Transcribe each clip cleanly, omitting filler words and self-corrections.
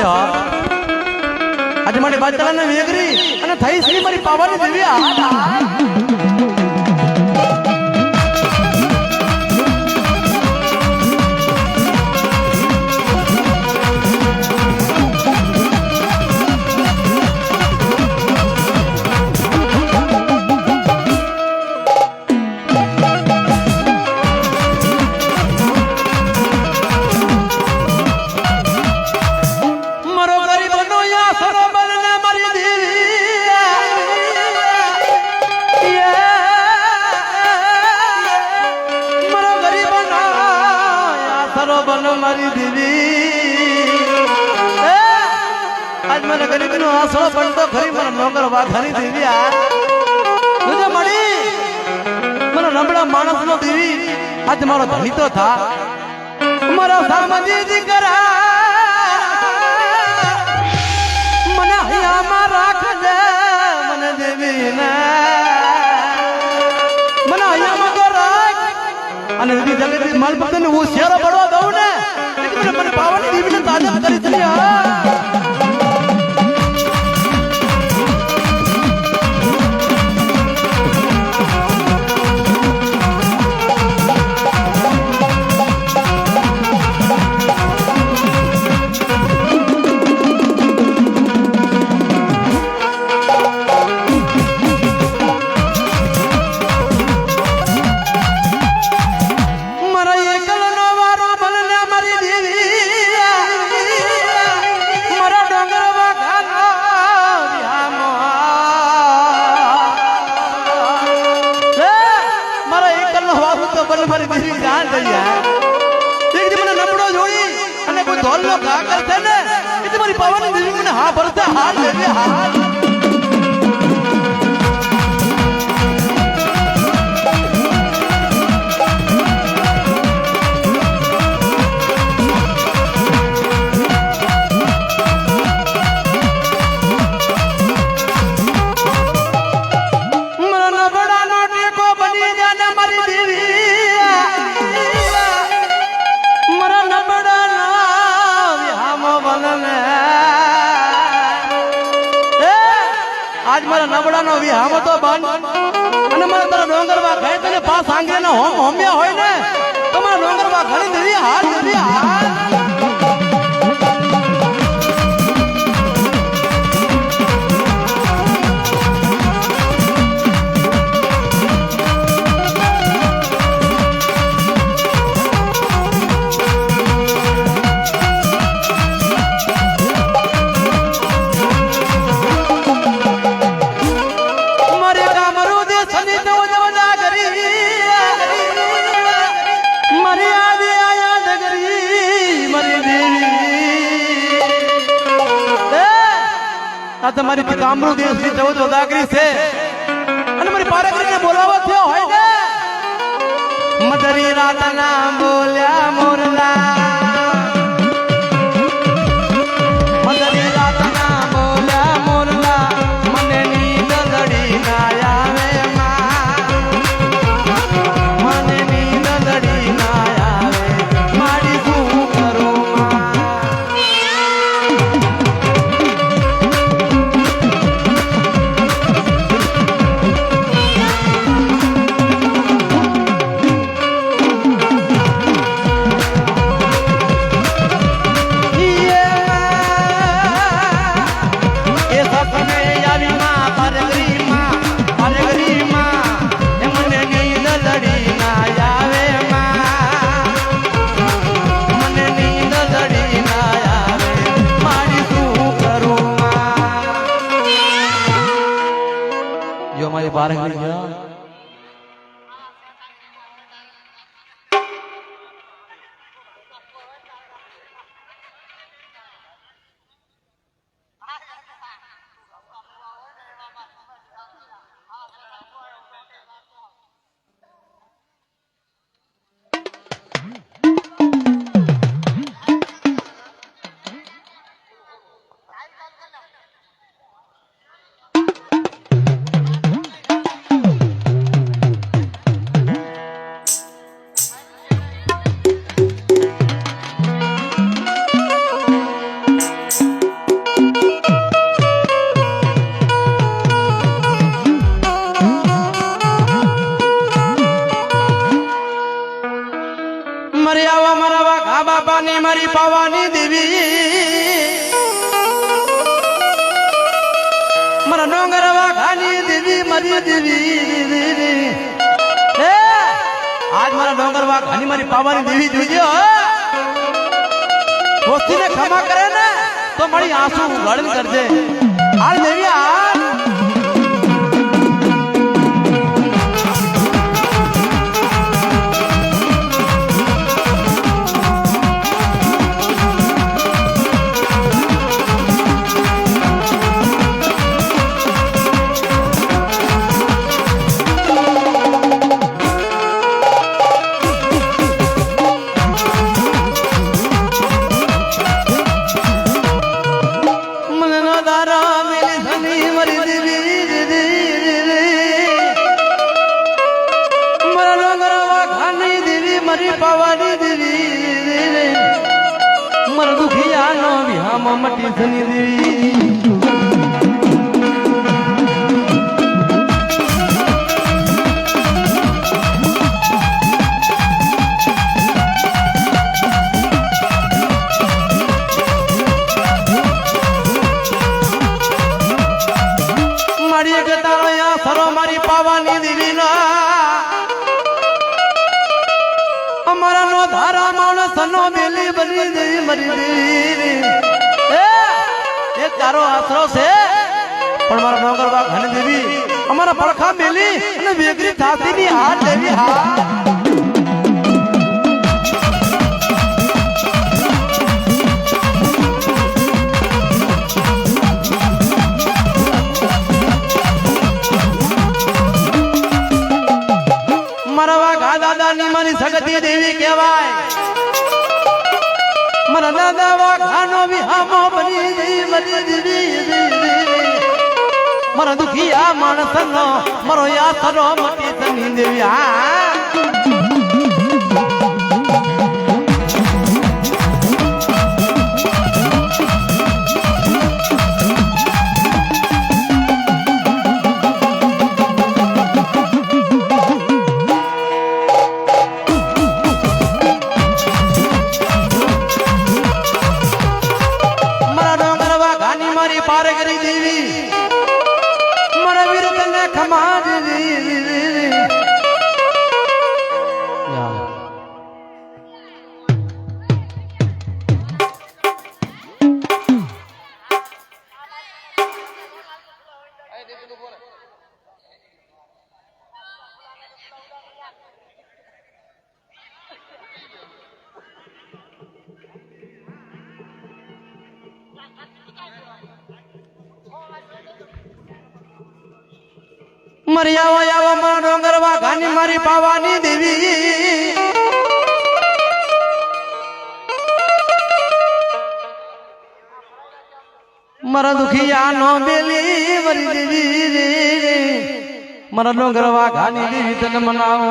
છે હા આજે મારી બાદશાહને વેગરી અને થઈ શ્રી મારી પાવાની દેવી મારી દેવી આજ મને ગરીબ નો આસરો પડતો ખરી મને નોકર વાઘારી દેવી આ મળી મને નબળા માણસ નો દેવી આજ મારો ધણી તો થા મારો સામજી દીકરા મને હૈયામાં રાખજે મને દેવી ને મને હૈયામાં તો રાખ અને જગત માલ પતન હું શેરો પડવા દઉં ને મને પાવાની દેવીને તાજા કરી છે મારી દેવી જાન થઈ એક દી મને નબળો જોઈ અને કોઈ ધોલ નો ઘા કરશે ને એ મારી પાવાની દેવી મને હા ભરતા હાર દેવી હાર આજ મારા નબળાનો વિહામો તો બંધ અને મારા તારા ડોંગરવા ખાય તને પાસ આંગળીના હોમ હોમ્યા હોય ને તો મારા ડોંગરવા ઘણી દેવી હાર દેવી હાર તમારી પિતામૃ દેશની 14 દાગરી છે અને મારી પારેકરીને બોલાવો થયો હોય ને મધરી રાતના બોલ્યા મોરલા મધરી રાતના બોલ્યા મોરલા મને નીંદ લડી ના આવે મને નીંદ લડી ના આવે મારી શું કરું बारह मरी देवी ए आज मारा डोंगर वाग हनी मारी पावानी देवी जोजो वस्ती ने क्षमा करे ने तो मारी आंसू गळन कर दे हाल देवी हाल मटी धनी देवी मारी के तारो या सरो मारी पावानी देवी ना हमारा नो धारा मानस नो बेली बनी देवी मरी देवी तारो आसरो से पण मारा डोंगर बाग हनी देवी हमारा પડખા મેલી અને વેગરી થાતીની હાથ દેવી હા મારા વાઘા દાદાની મારી સગતી દેવી કહેવાય મારા દાદા વાઘાનો વિહામો બની દેવી મરી દેવી મારા દુખિયા માણસનો મારો યાસરો મટી ધની દેવી હા मरियावा यावा मारा डोंगर वाघानी मारी पावानी देवी मारा दुखिया नो बेली मरी देवी मारा डोंगर वाघानी देवी तन मनाओ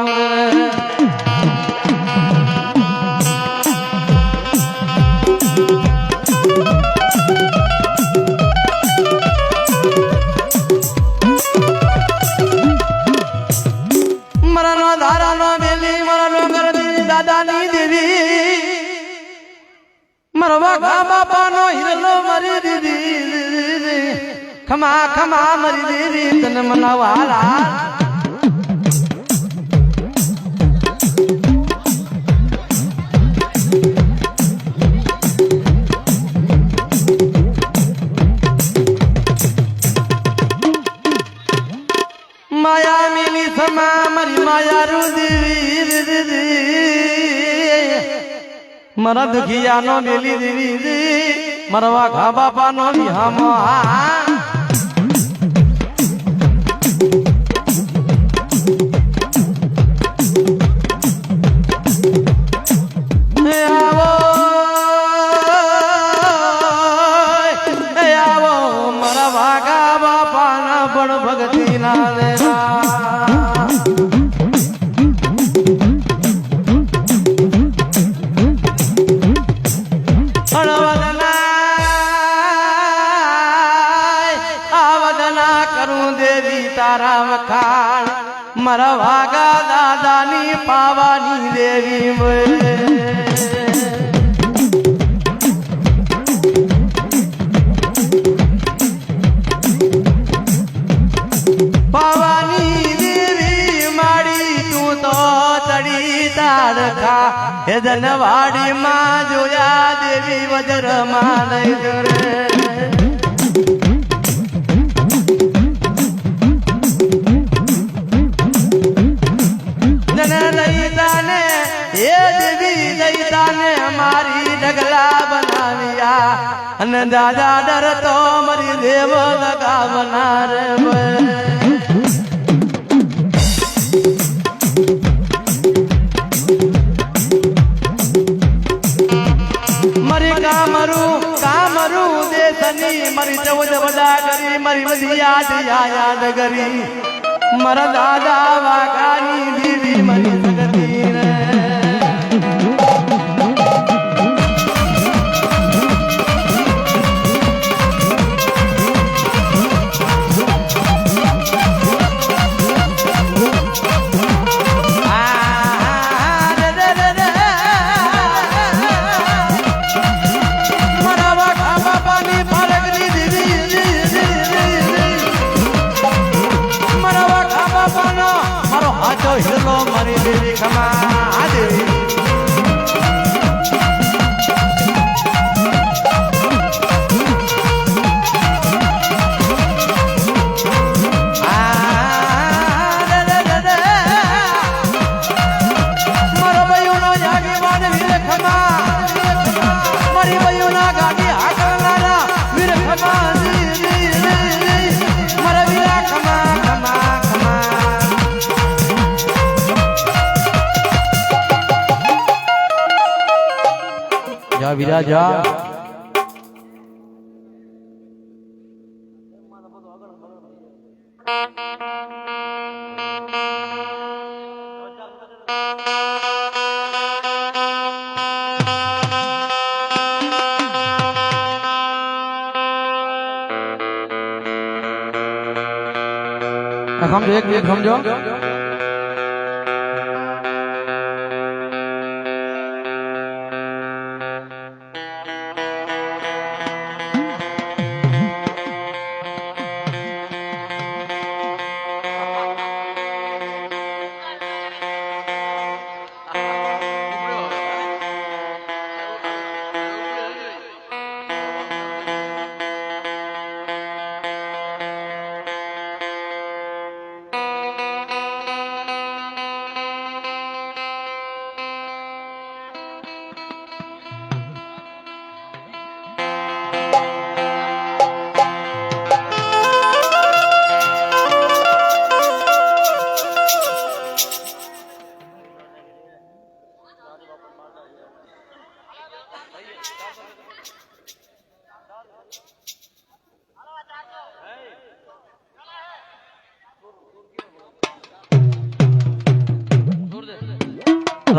मरवा बापा नो हिरलो मरी दीदी खमा खमा मरी दीदी तन मनावाला माया मिली समा मरी माया रू दीदी मरा दुखिया नो बेली देवी मरवा घा बापा नो हम आवो मरवा घा बापा ना बड़ भगती ना तारा वखाण मरा वागा दादानी पावानी देवी पावानी જનવાડીમાં જોયા દેવી વજરમાં લઈ જોરે અમારી ડગલા બનાવ્યા અને દાદા ડર તો મરી દેવ લગાવનાર મરી કામરું દેશની મરી ચૌદ વડા કરી મરી બધી યાદ કરી મારા દાદા વાઘાની દેવી મરી સગતી રે હિરલો મારી દેવી ખમા દેવી મારો ભાઈઓનો આગેવાન વીર ખમા મારી ભાઈઓના ગાડી હાકલનારા વીર ખમા મારા વીરા ખમા ખમા ખમા જા વીરા જા સમજો એક સમજો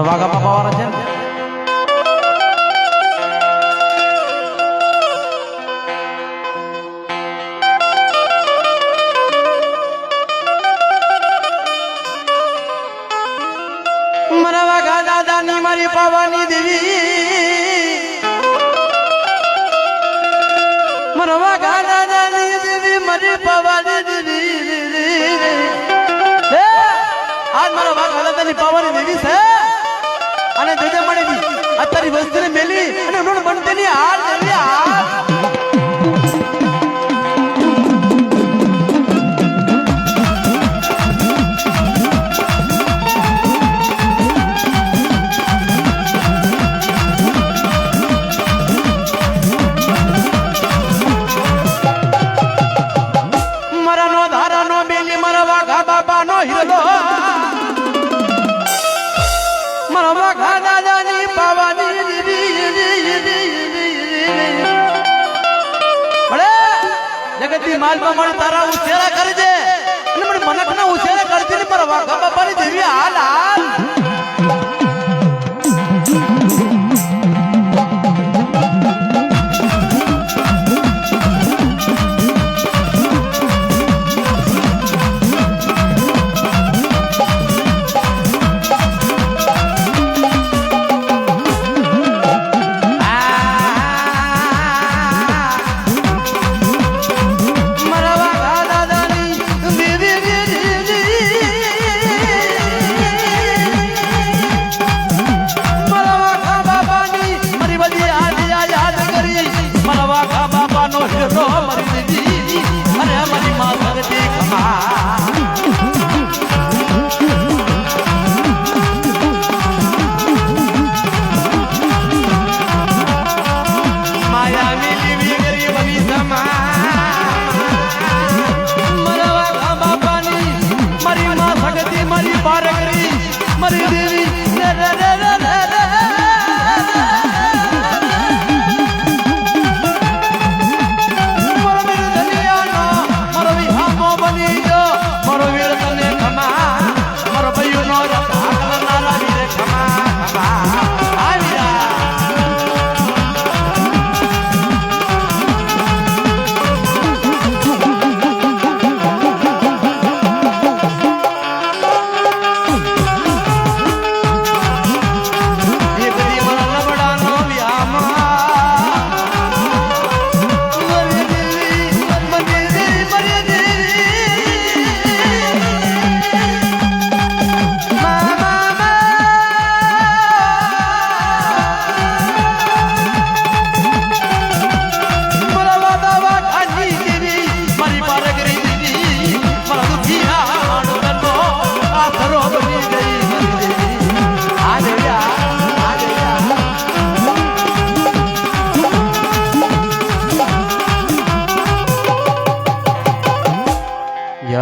વાઘા બાપા વાળા છે મારા વાઘા દાદાની મારી પાવાની દેવી મારા વાઘા દાદાની દેવી મારી પાવાની દેવી આજ મારા વાઘા દાદાની પાવાની દેવી છે અને દેજે મળે અત્યારે વસ્તુને મેલી અને ઉનોણ બનતેની હાલ દેવી હાલ મારાનો ધારાનો મેલી મારા વાઘા બાપાનો હિરલો મારા વાઘા દાદાની પાવાની જગતની માલમાં મને તારા ઉછેરા કરજે અને મને મનકના ઉછેરા કરજે ને મારા વાઘા બાપાની દેવી હાલ હાલ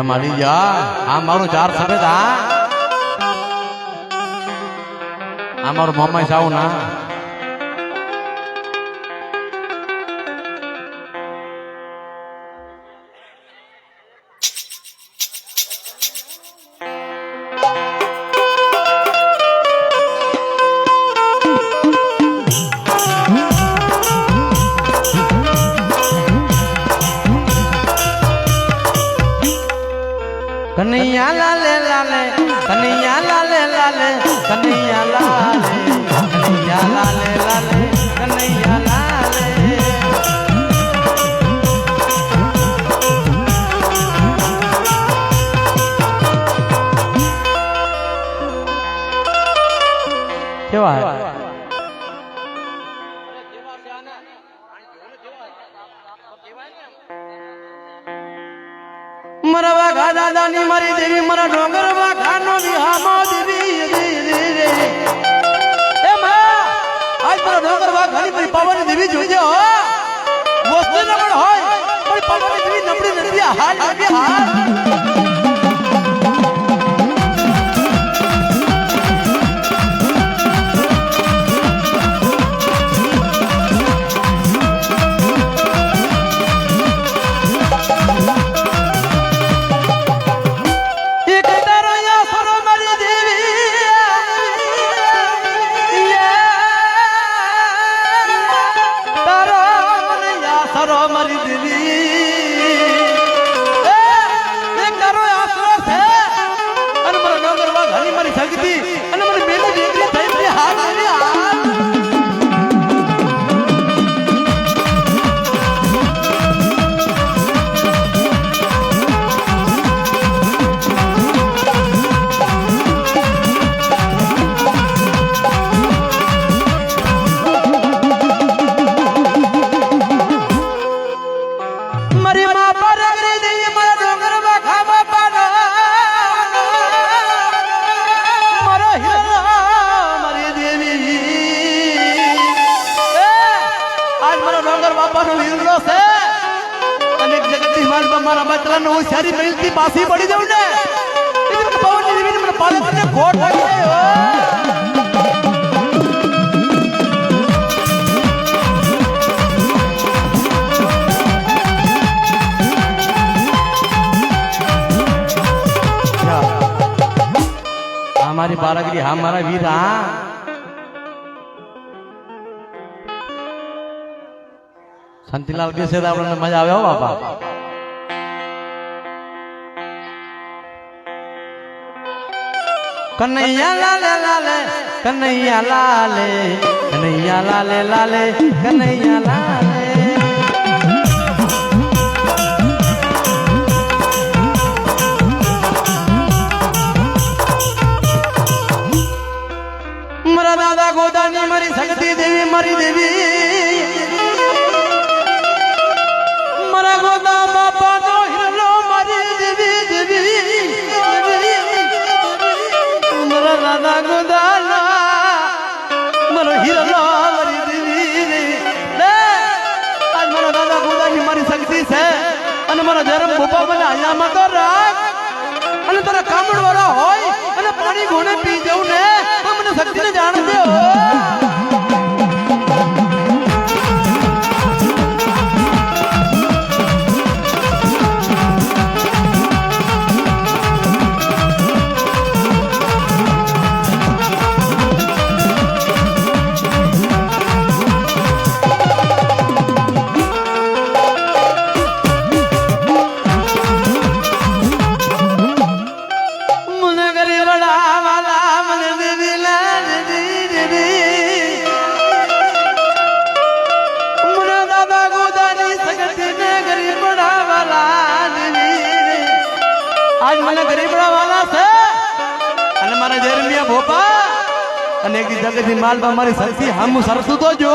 મારી જા આ મારું ચાર સફેદ આ મારું મામા સાવ ના कन्हैया लाले लाले कन्हैया लाले लाले कन्हैया लाले कन्हैया लाले लाले कन्हैया लाले કેવા હે मरा वाघा दादानी मारी देवी मरा डोंगर वाघा नो विहामो देवी रे ए मां आज मरा डोंगर वाघानी मारी पावन देवी જોજે હો વસ્તુ નબળ હોય પણ પાवन દેવી નબળી નથી હાલ આવી હાલ होशियारी मिलती पासी पड़ी जाऊ ने पवन देवी ने पाले करने घोट लगी हो हमारी बारागिरी हमारा वीर शांतिलाल बेसे आपने मजा आवे हो बापा कन्हैया लाले लाले कन्हैया लाले कन्हैया लाले लाले कन्हैया लाले मरा दादा गोदानी मरी सकती देवी मरी देवी मरा गोदा बापा नो हिरलो मरी देवी देवी दादा गोदाला मरो हिरलो मरी देवी रे आज मरो दादा गोदानी मारी शक्ति से અને મારો ધર્મ ભૂપા મને આયામાં તો રાખ અને તારા કામડ વાળા હોય અને પાણી ઘોડે પી જવું ને તો મને શક્તિને જાણ દે હો आज મને ગરીબડા વાલા છે અને મારા જેરમિયા ભોપા અને એક જગતની માલબા મારી શક્તિ હામું સરસું તો જો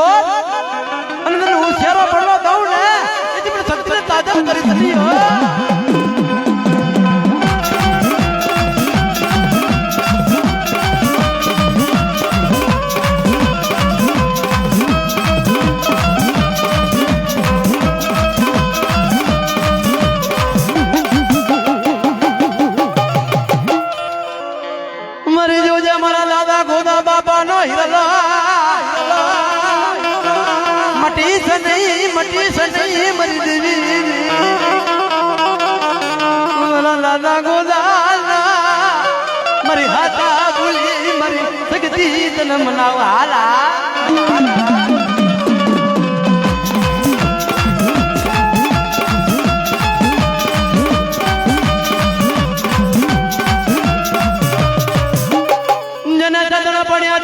અને તને હોશિયારો પડવા દઉં ને એથી મને શક્તિને તાજમ કરી તની હો મારી દેવી મારા દાદા ગોદાલા મારી હાથા ભૂલી મારી સગતી તને મનાવ હાલા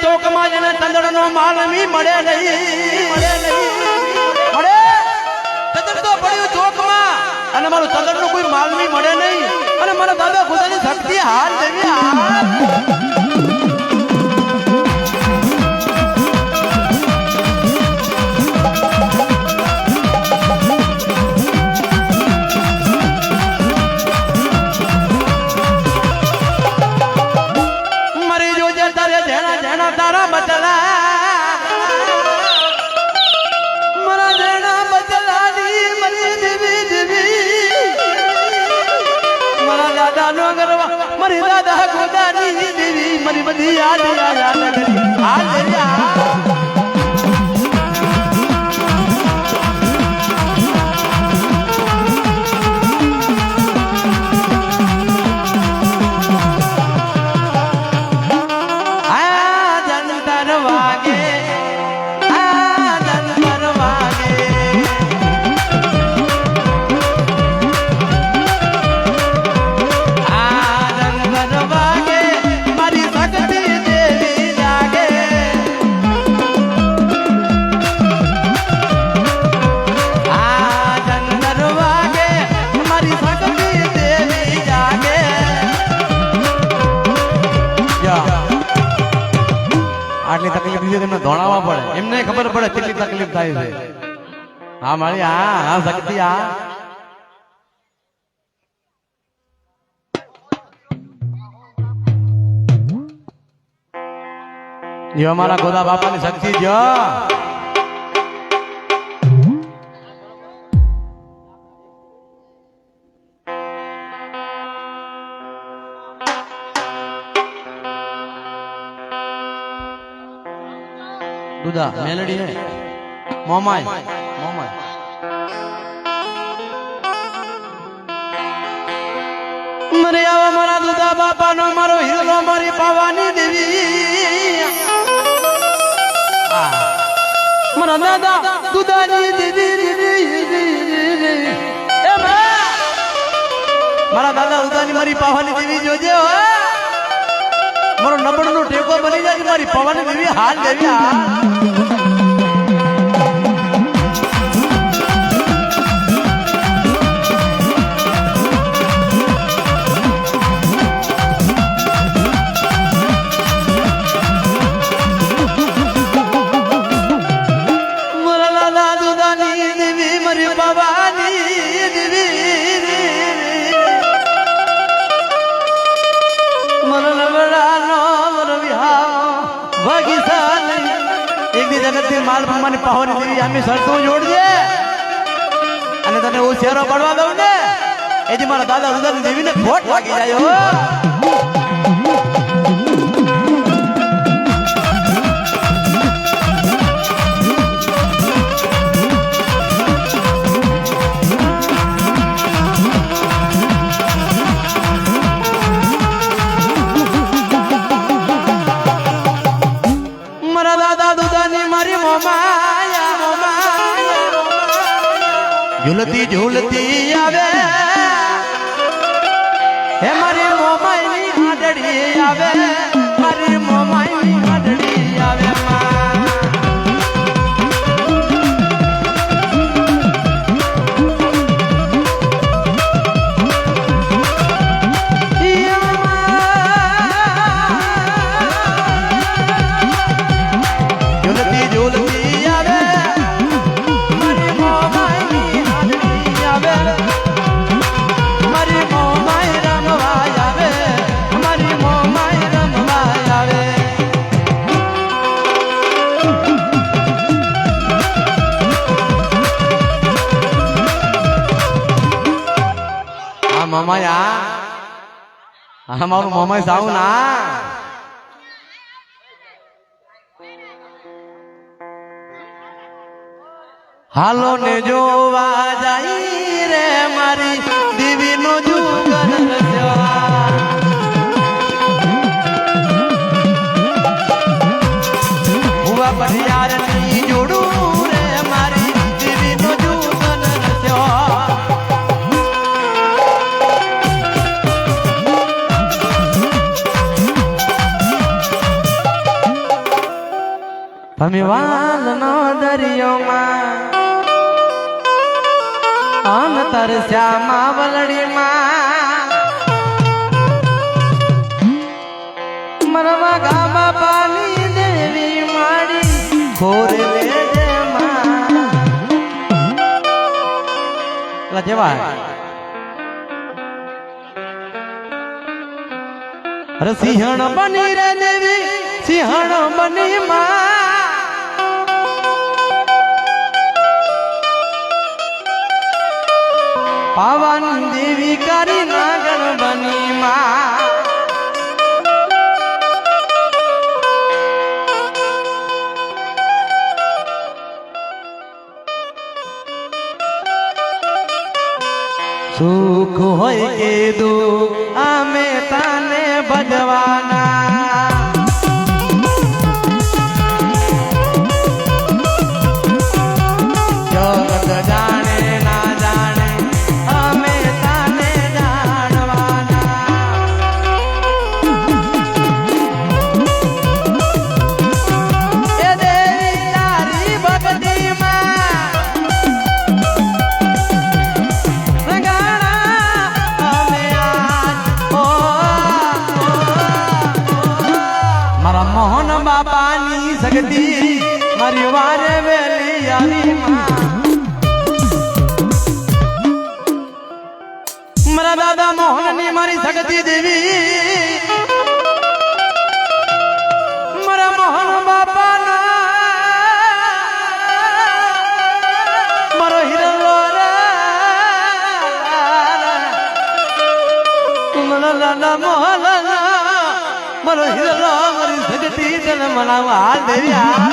ચોકમાં જને તંદડનો માલ મી મળે નહીં મળે તંદડ તો પડ્યું ચોકમાં અને મારું તંદડનો કોઈ માલ મી મળે નહીં અને મારા દાદા ખુદાની શક્તિ હાલ દેવી તારા બદલા મારા જેના બદલાની મારી દેવી દેવી મારા દાદા નો ગરવા મારી દાદા ગોદાની દેવી મારી બધી યાદ આટલી તકલીફ લીધી તમને ધોણાવા પડે એમને ખબર પડે કેટલી તકલીફ થાય છે હા મારી હા શક્તિ હા જો અમારા ગોદા બાપાની શક્તિ જો દુદા મેલડી હે મોમાય મરે આવા મારા દુદા બાપાનો મારો હીરો મારી પાવાની દેવી મારા દાદા દુદાની દેવી મારા દાદા દુદાની મારી પાવાની દેવી જોજે મારો નંબર નો ટેકો બની જાય મારી પવાની દેવી હાલ દેવી મારા દાદા દુદાની દેવી મારી પવાની દેવી મારા એક દી જગત માલ ભમવાની પાવાની દેવી અમે શરતું જોડજે અને તને હું શેરો પડવા દઉં ને એથી મારા દાદા દુદાની દેવીને ખોટ લાગી જાય ઝૂલતી ઝૂલતી આવે હે મારી મોમાઈની આડડી આવે મારી મોમાઈની આડડી આવે મામાયા મારું મામા જાવ ના હાલો ને જોવા હરિયારની જોડું રે મારી દેવીનો જુગન રચ્યો તમે વાલનો દરિયોમાં આમ તરસ્યા વલડીમાં મરવા ગા બાપાની દેવી માડી ખોરે લેજે માં જેવા અરે સિંહણ બની રે દેવી સિંહણ બની માં પાવન દેવી કરી નાગર બની માં સુખ હોય કે દુઃખ અમે તને ભજવાના જગત જાણે ના જાણે અમે તને જાણવાના એ દેવી તારી ભક્તિમાં મોહન બાપાની શક્તિ મારી વારે વેલી આવી મારા દાદા મોહન ની મારી શક્તિ દેવી મારા મોહન બાપાના મારો હિરલો મારા લાલા મોહન મારો હિરલો મારી શક્તિ તને મનાવા દેવ્યા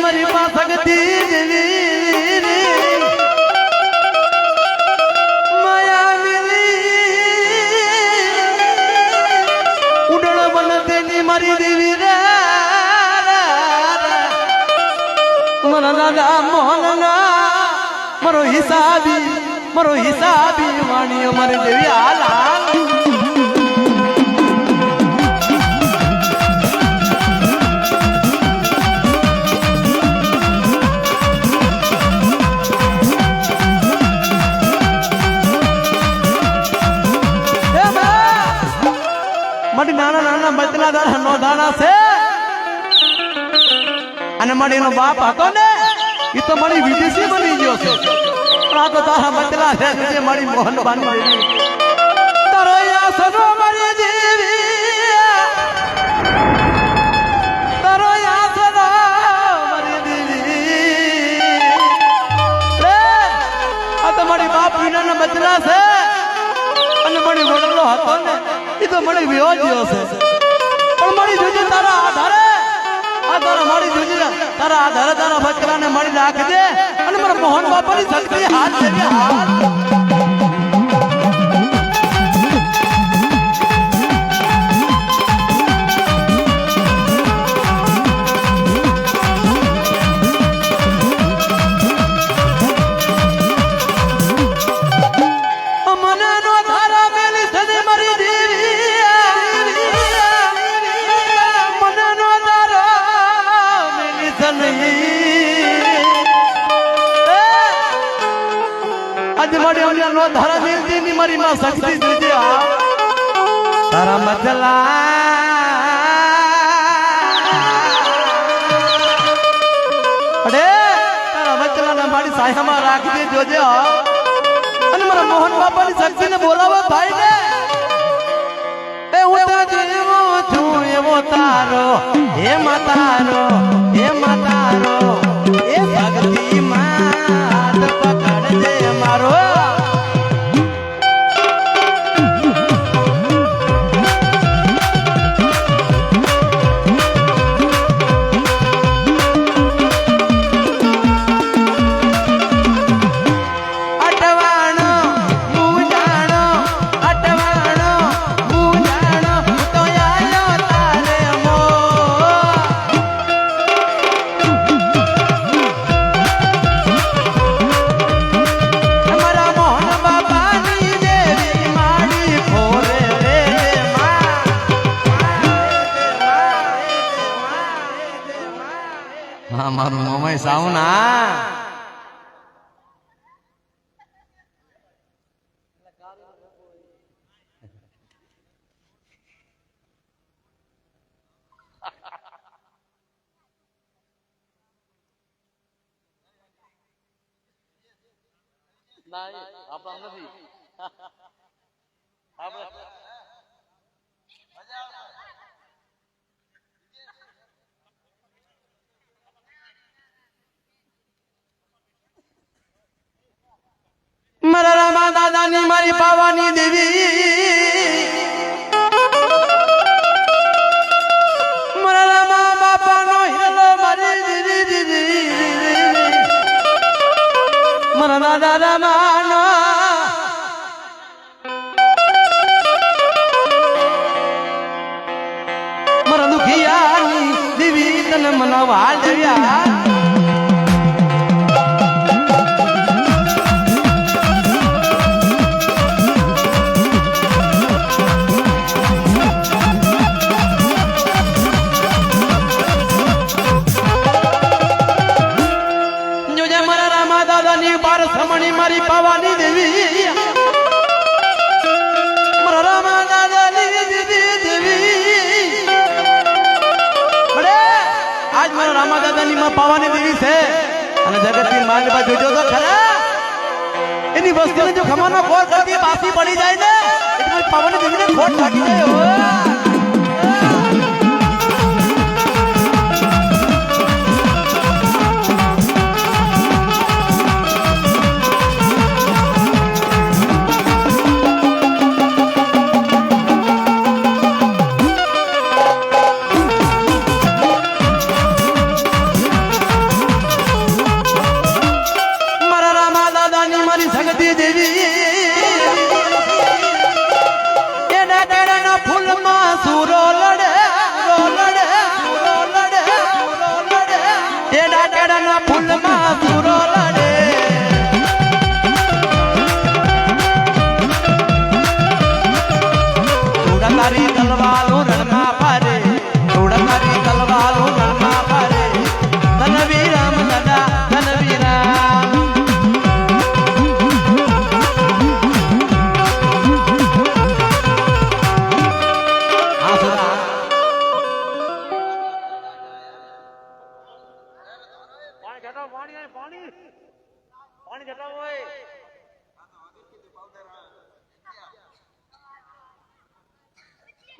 મારી પાસે શક્તિ દેવી મારી દેવી રે મારા દાદા મોહન મારો હિસાબી વાણીઓ મારી દેવી આલા મારી નાના નાના બચલા દાડા નો દાણા છે અને મારી નો બાપ હતો ને એ તો મારી વિદેશી બની ગયો છે પણ આ તો તારા બચલા છે જે મારી મોહન બાની દેવી તારો આસનો મારી દેવી તારો આસનો મારી દેવી આ તો મારી બાપ વિના બચલા છે અને મારી વડલો હતો ને એ તો મને વિયોજ્યો છે પણ મારી જોજે તારા આધારે આ તારા મારી જોજે તારા આધારે તારા બચરાને મળી રાખજે અને મારા મોહન બાપાની શક્તિ હાથ દેજે હાથ નો ધારા મિલતી ની મારી માં શક્તિ દીધી તારા મજલા અરે તારા મજલા ને મારી સાયામાં રાખજે જોજે અને મારા મોહન બાપાની શક્તિ ને બોલાવો ભાઈ ને એ હું તો જીવો છું એવો તારો હે માતારો એ શક્તિ માં પકડજે મારો મારું મોમાઈ સાવના આપણા નથી મારા રામા દાદાની મારી પાવાની દેવી મારા રામા બાપાનો હિરલો મારી દેવી મારા દાદા રામાનો મારા દુખિયાની દેવી તને મનાવા દેવ્યા મારી પાવાની દેવી મારા રામા દાદાની દેવી અરે આજ મારા રામા દાદાની માં પાવાની દેવી છે અને જગતની માલબા જોજો તો ખરા એની વસ્તુને જો ખમાનો ખોટ કરતી બાસી પડી જાય ને એટલે મારી પાવાની દેવીને ખોટ લાગી જાય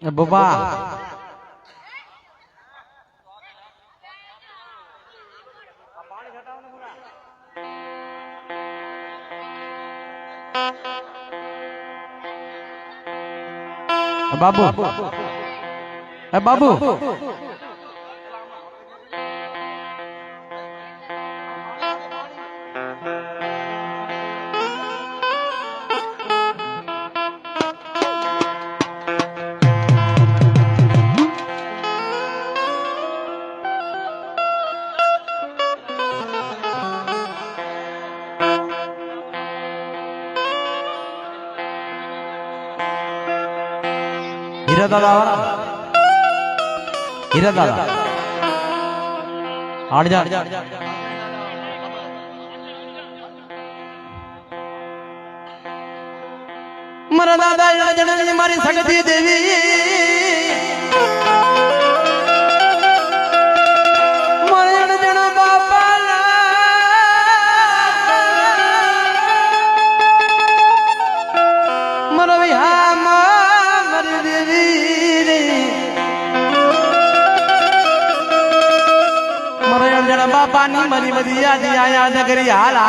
બાબા બાબુ બાબુ हीरा दादा आड़ जा मरा दादा जन मारी सकती देवी मरण जन बापा मर विहा बापा नी मरी मदिया दी आया नगरी हाला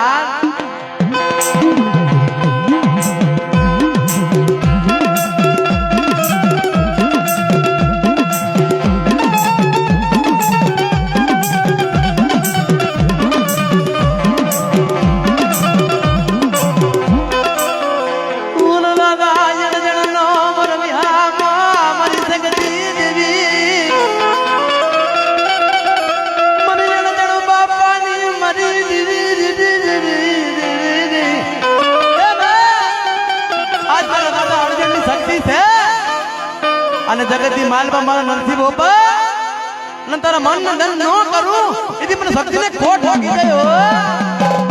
અને જગતની માલમાં મારા નરસિંહ બાપા અને તારા મનને દંડ ન કરું એથી મને શક્તિને ખોટ લાગી ગયો.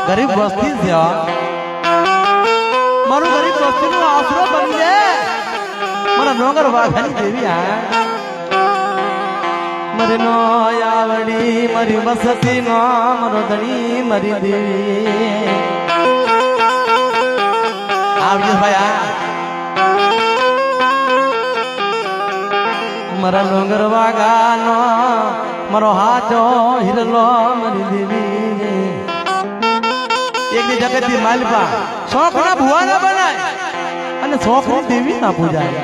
ગરીબ વસ્તી છે મારું ગરીબ વસ્તી નો આશરો બની જાય મારા ડોંગર વાઘાની દેવી મરે નો આવડી મારી વસતી નો મારો ધણી મારી દેવી આવજો ભાઈ મારા ડોંગર વાઘાનો મારો હાચો હિરલો મારી દેવી એકની જગતની માલપા શોખ ના ભુવા ના બનાય અને શોખ ની દેવી ના પૂજાય.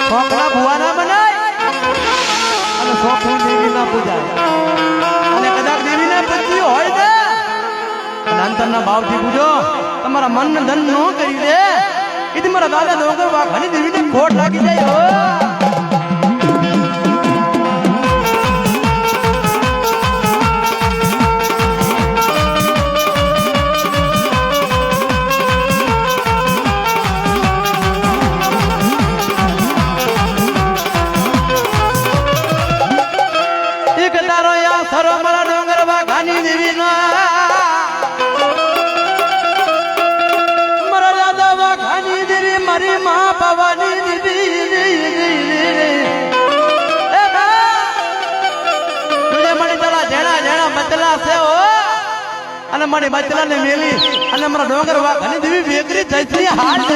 શોખ ના ભુવા ના બનાય અને શોખ ની દેવી ના પૂજાય. અને કદાચ દેવી ના પૂજ્યું હોય ને અને અંતરના ભાવથી પૂજો તમારા મન ને ધન ન કરી દે એથી મારા દાદા ડોંગર વાઘાની દેવી ને ખોટ લાગી જાય. મારા ડોંગર વાઘાની દેવી મારા દાદા વાઘાની દેવી મારી મા પાવાની દેવી મળી તારા જેણા જેણા બચલા છે અને મારી બચલા ને મેલી અને મારા ડોંગર વાઘાની દેવી વેગરી જઈથી હાથ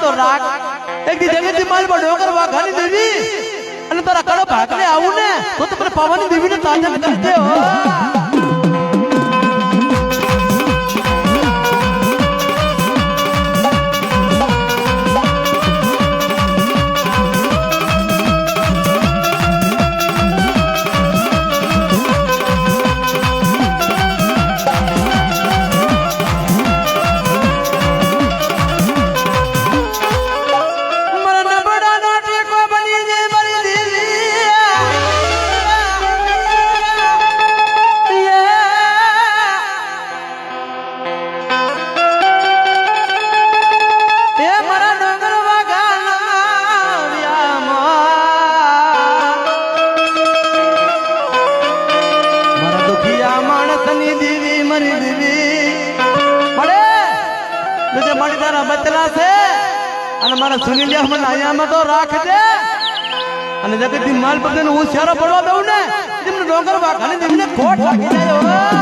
તો રાગ એક દી જગતની માલમાં ડોંગર વાઘાની દેવી અને તારા કડો ભાગને આવું ને તો તમને પાવાની દેવીને તાજા કરી દે હો. દુખિયા માણસની દેવી મારી દેવી મળે તુજે મારી તારા બચલા છે અને મારા સુનિલિયા મને અહીંયામાં તો રાખજે અને જગતથી માલ પકડીને હું શેરો પડવા દઉં ને તેમને ડોંગર વાઘાને તેમને ખોટ લાગી જાય